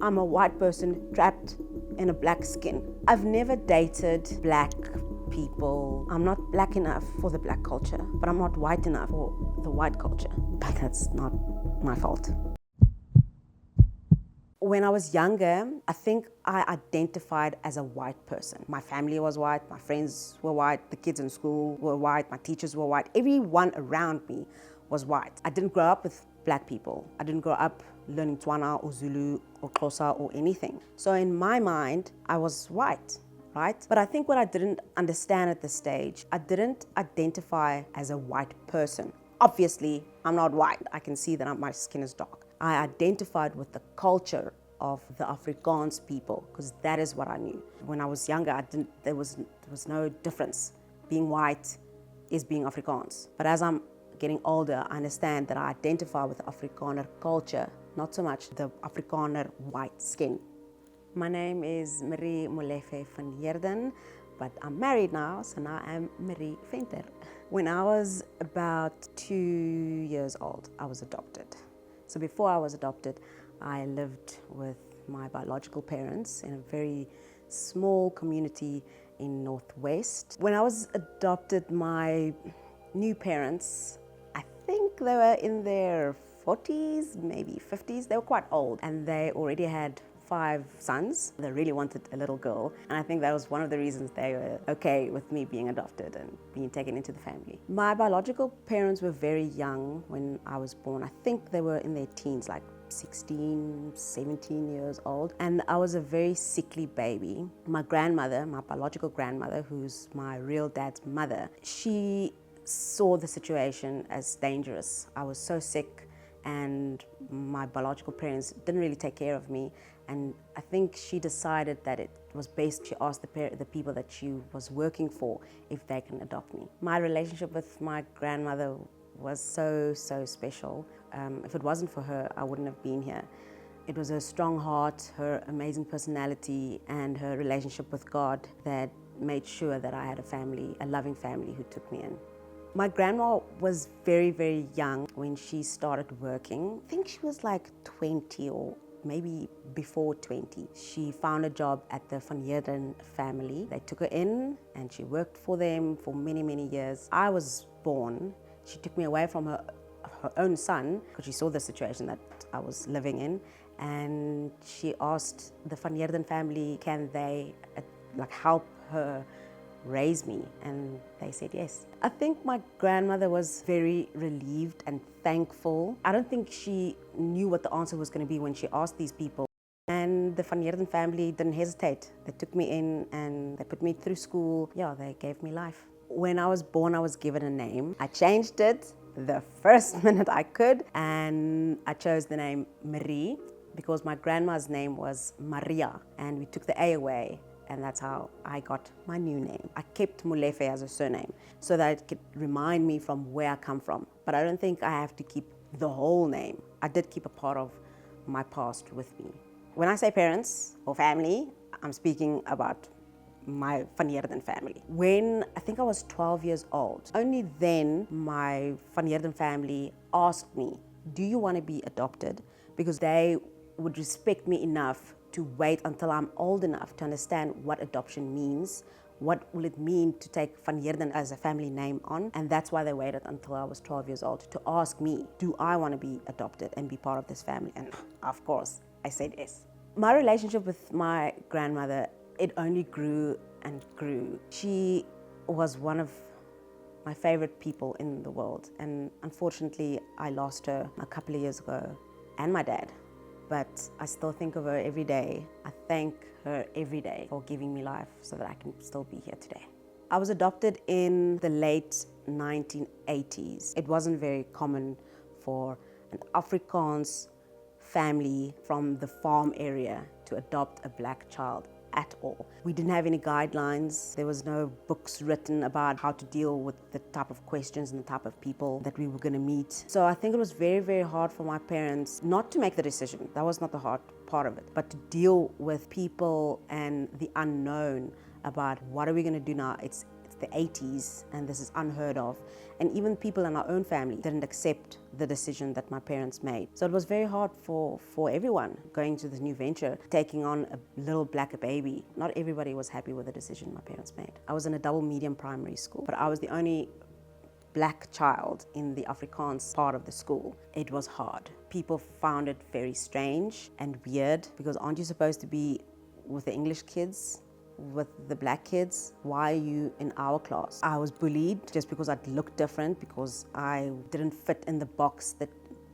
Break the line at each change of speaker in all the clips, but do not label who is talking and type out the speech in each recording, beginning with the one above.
I'm a white person trapped in a black skin. I've never dated black people. I'm not black enough for the black culture, but I'm not white enough for the white culture. But that's not my fault. When I was younger, I think I identified as a white person. My family was white, my friends were white, the kids in school were white, my teachers were white. Everyone around me was white. I didn't grow up with black people. I didn't grow up learning Tswana or Zulu or Xhosa or anything. So in my mind, I was white, right? But I think what I didn't understand at this stage, I didn't identify as a white person. Obviously, I'm not white. I can see that my skin is dark. I identified with the culture of the Afrikaans people because that is what I knew. When I was younger, there was no difference. Being white is being Afrikaans. But as I'm getting older, I understand that I identify with the Afrikaner culture, not so much the Afrikaner white skin. My name is Marie Molefe van Heerden, but I'm married now, so now I'm Marie Venter. When I was about 2 years old, I was adopted. So before I was adopted, I lived with my biological parents in a very small community in Northwest. When I was adopted, my new parents, I think they were in their 40s, maybe 50s. They were quite old and they already had 5 sons. They really wanted a little girl, and I think that was one of the reasons they were okay with me being adopted and being taken into the family. My biological parents were very young when I was born. I think they were in their teens, like 16, 17 years old, and I was a very sickly baby. My grandmother, my biological grandmother, who's my real dad's mother, she saw the situation as dangerous. I was so sick and my biological parents didn't really take care of me, and I think she decided that it was best. She asked the people that she was working for if they can adopt me. My relationship with my grandmother was so special. If it wasn't for her, I wouldn't have been here. It was her strong heart, her amazing personality, and her relationship with God that made sure that I had a family, a loving family who took me in. My grandma was very young when she started working. I think she was like 20 or maybe before 20. She found a job at the Van Heerden family. They took her in and she worked for them for many years. I was born. She took me away from her own son because she saw the situation that I was living in, and she asked the Van Heerden family, can they help her raise me, and they said yes. I think my grandmother was very relieved and thankful. I don't think she knew what the answer was going to be when she asked these people. And the Van Heerden family didn't hesitate. They took me in and they put me through school. Yeah, they gave me life. When I was born, I was given a name. I changed it the first minute I could, and I chose the name Marie because my grandma's name was Maria, and we took the A away. And that's how I got my new name. I kept Molefe as a surname so that it could remind me from where I come from. But I don't think I have to keep the whole name. I did keep a part of my past with me. When I say parents or family, I'm speaking about my Van Heerden family. When I think I was 12 years old, only then my Van Heerden family asked me, do you want to be adopted? Because they would respect me enough to wait until I'm old enough to understand what adoption means, what will it mean to take Van Heerden as a family name on, and that's why they waited until I was 12 years old to ask me, do I want to be adopted and be part of this family? And of course, I said yes. My relationship with my grandmother, it only grew and grew. She was one of my favorite people in the world, and unfortunately, I lost her a couple of years ago, and my dad. But I still think of her every day. I thank her every day for giving me life so that I can still be here today. I was adopted in the late 1980s. It wasn't very common for an Afrikaans family from the farm area to adopt a black child at all. We didn't have any guidelines. There was no books written about how to deal with the type of questions and the type of people that we were going to meet. So I think it was very hard for my parents not to make the decision. That was not the hard part of it, but to deal with people and the unknown about what are we going to do now. It's the 80s, and this is unheard of. And even people in our own family didn't accept the decision that my parents made. So it was very hard for everyone going to this new venture, taking on a little black baby. Not everybody was happy with the decision my parents made. I was in a double medium primary school, but I was the only black child in the Afrikaans part of the school. It was hard. People found it very strange and weird, because aren't you supposed to be with the English kids, with the black kids? Why are you in our class? I was bullied just because I looked different, because I didn't fit in the box that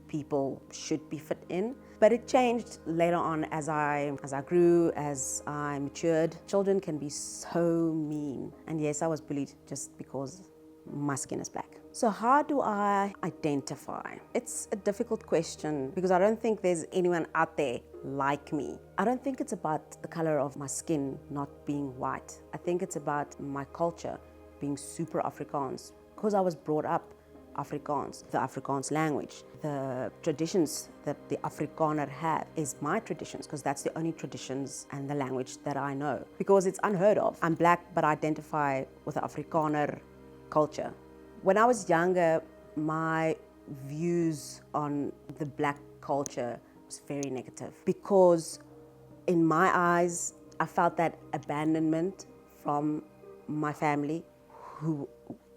people should be fit in. But it changed later on as I grew, as I matured. Children can be so mean. And yes, I was bullied just because my skin is black. So how do I identify? It's a difficult question, because I don't think there's anyone out there like me. I don't think it's about the color of my skin not being white. I think it's about my culture being super Afrikaans, because I was brought up Afrikaans, the Afrikaans language. The traditions that the Afrikaner have is my traditions, because that's the only traditions and the language that I know, because it's unheard of. I'm black, but I identify with the Afrikaner culture. When I was younger, my views on the black culture was very negative, because in my eyes, I felt that abandonment from my family who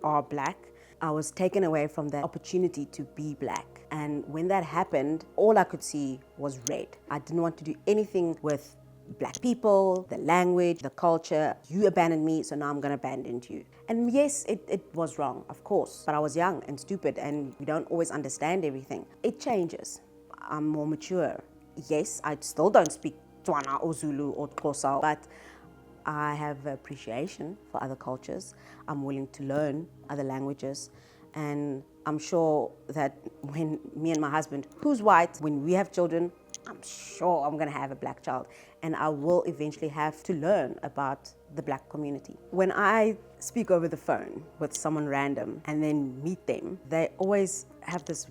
are black. I was taken away from the opportunity to be black. And when that happened, all I could see was red. I didn't want to do anything with black people, the language, the culture. You abandoned me, so now I'm going to abandon you. And yes, it was wrong, of course. But I was young and stupid, and we don't always understand everything. It changes. I'm more mature. Yes, I still don't speak Tswana or Zulu or Xhosa, but I have appreciation for other cultures. I'm willing to learn other languages. And I'm sure that when me and my husband, who's white, when we have children, I'm sure I'm going to have a black child, and I will eventually have to learn about the black community. When I speak over the phone with someone random and then meet them, they always have this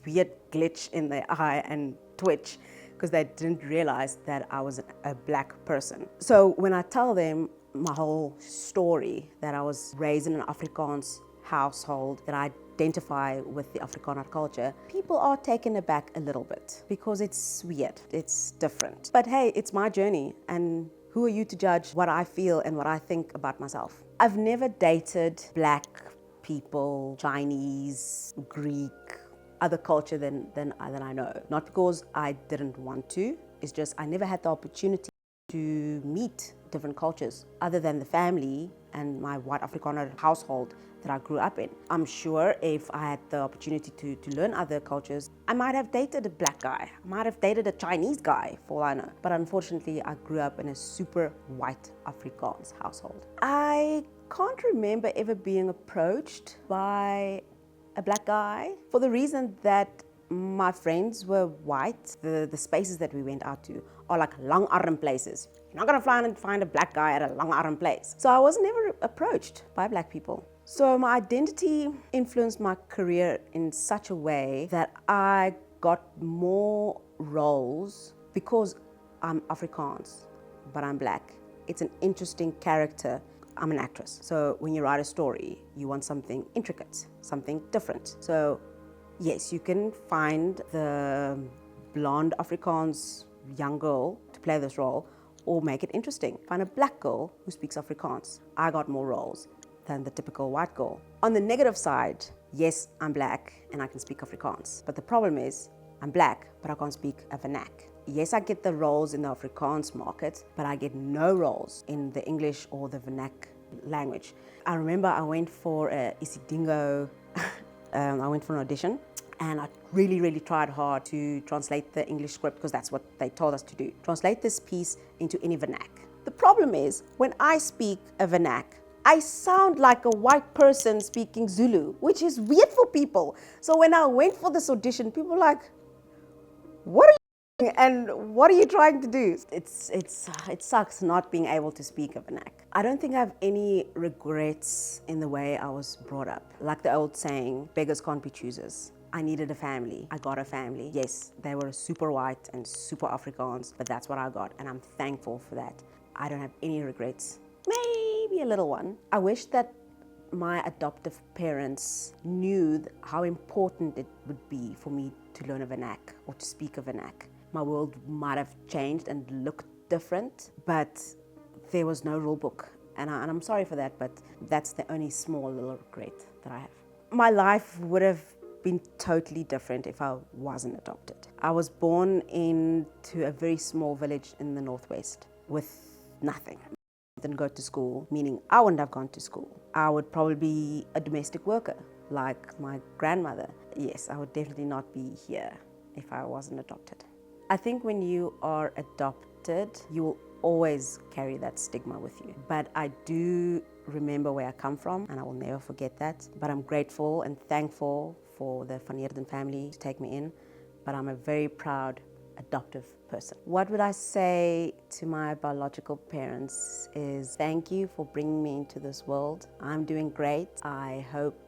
weird glitch in their eye and twitch, because they didn't realize that I was a black person. So when I tell them my whole story, that I was raised in an Afrikaans household, that I identify with the Afrikaner culture, people are taken aback a little bit, because it's weird, it's different. But hey, it's my journey, and who are you to judge what I feel and what I think about myself? I've never dated black people, Chinese, Greek, other culture than I know. Not because I didn't want to, it's just I never had the opportunity to meet different cultures other than the family and my white Afrikaner household that I grew up in. I'm sure if I had the opportunity to learn other cultures, I might have dated a black guy, I might have dated a Chinese guy, for all I know. But unfortunately, I grew up in a super white Afrikaans household. I can't remember ever being approached by a black guy, for the reason that my friends were white. The spaces that we went out to are like long arm places. You're not gonna fly and find a black guy at a long arm place. So I was never approached by black people. So my identity influenced my career in such a way that I got more roles because I'm Afrikaans, but I'm black. It's an interesting character. I'm an actress. So when you write a story, you want something intricate, something different. So yes, you can find the blonde Afrikaans young girl to play this role, or make it interesting. Find a black girl who speaks Afrikaans. I got more roles than the typical white girl. On the negative side, yes, I'm black and I can speak Afrikaans. But the problem is, I'm black, but I can't speak a vernac. Yes, I get the roles in the Afrikaans market, but I get no roles in the English or the vernac language. I remember I went for a Isidingo, I went for an audition, and I really tried hard to translate the English script, because that's what they told us to do. Translate this piece into any vernac. The problem is, when I speak a vernac, I sound like a white person speaking Zulu, which is weird for people. So when I went for this audition, people were like, what are you doing and what are you trying to do? It sucks not being able to speak a vernac. I don't think I have any regrets in the way I was brought up. Like the old saying, beggars can't be choosers. I needed a family. I got a family. Yes, they were super white and super Afrikaans, but that's what I got, and I'm thankful for that. I don't have any regrets. Maybe a little one. I wish that my adoptive parents knew how important it would be for me to learn a vernac or to speak a vernac. My world might have changed and looked different, but there was no rule book. And I'm sorry for that, but that's the only small little regret that I have. My life would have been totally different if I wasn't adopted. I was born into a very small village in the northwest with nothing. I didn't go to school, meaning I wouldn't have gone to school. I would probably be a domestic worker like my grandmother. Yes, I would definitely not be here if I wasn't adopted. I think when you are adopted, you will always carry that stigma with you. But I do remember where I come from, and I will never forget that. But I'm grateful and thankful for the Van Heerden family to take me in. But I'm a very proud adoptive person. What would I say to my biological parents is thank you for bringing me into this world. I'm doing great. I hope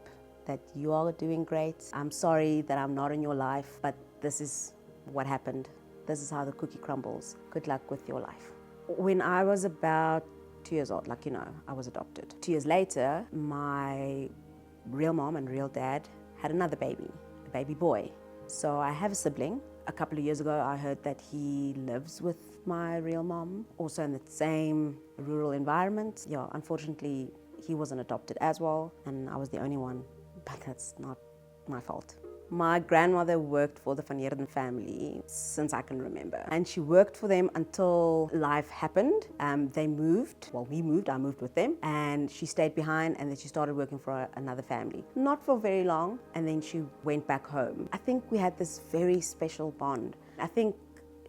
that you are doing great. I'm sorry that I'm not in your life, but this is what happened. This is how the cookie crumbles. Good luck with your life. When I was about 2 years old, I was adopted. 2 years later, my real mom and real dad had another baby, a baby boy. So I have a sibling. A couple of years ago, I heard that he lives with my real mom, also in the same rural environment. Yeah, unfortunately, he wasn't adopted as well, and I was the only one, but that's not my fault. My grandmother worked for the Van Heerden family since I can remember. And she worked for them until life happened. We moved, I moved with them. And she stayed behind, and then she started working for another family. Not for very long, and then she went back home. I think we had this very special bond. I think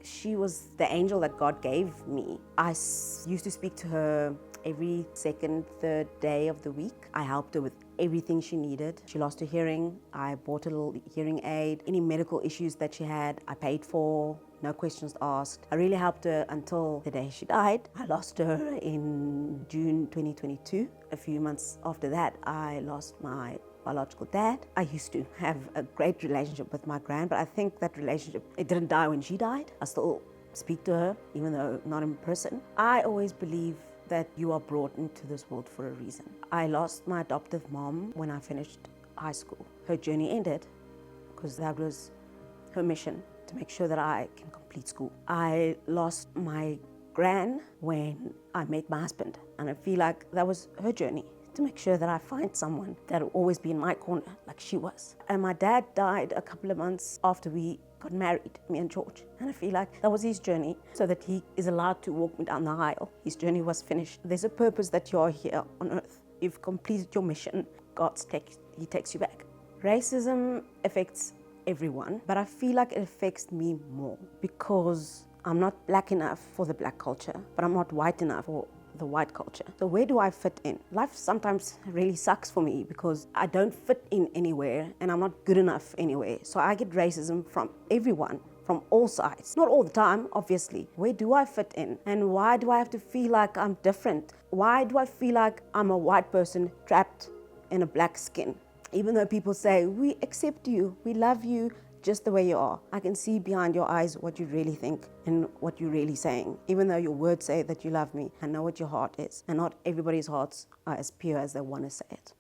she was the angel that God gave me. I used to speak to her every second, third day of the week. I helped her with everything she needed. She lost her hearing. I bought a little hearing aid. Any medical issues that she had, I paid for, no questions asked. I really helped her until the day she died. I lost her in June 2022. A few months after that, I lost my biological dad. I used to have a great relationship with my grand, but I think that relationship, it didn't die when she died. I still speak to her, even though not in person. I always believe that you are brought into this world for a reason. I lost my adoptive mom when I finished high school. Her journey ended because that was her mission, to make sure that I can complete school. I lost my gran when I met my husband, and I feel like that was her journey, to make sure that I find someone that will always be in my corner like she was. And my dad died a couple of months after we got married, me and George. And I feel like that was his journey, so that he is allowed to walk me down the aisle. His journey was finished. There's a purpose that you're here on earth. You've completed your mission. He takes you back. Racism affects everyone, but I feel like it affects me more because I'm not black enough for the black culture, but I'm not white enough for the white culture. So where do I fit in? Life sometimes really sucks for me because I don't fit in anywhere and I'm not good enough anywhere. So I get racism from everyone, from all sides. Not all the time, obviously. Where do I fit in? And why do I have to feel like I'm different? Why do I feel like I'm a white person trapped in a black skin? Even though people say, we accept you, we love you, just the way you are. I can see behind your eyes what you really think and what you're really saying. Even though your words say that you love me, I know what your heart is. And not everybody's hearts are as pure as they want to say it.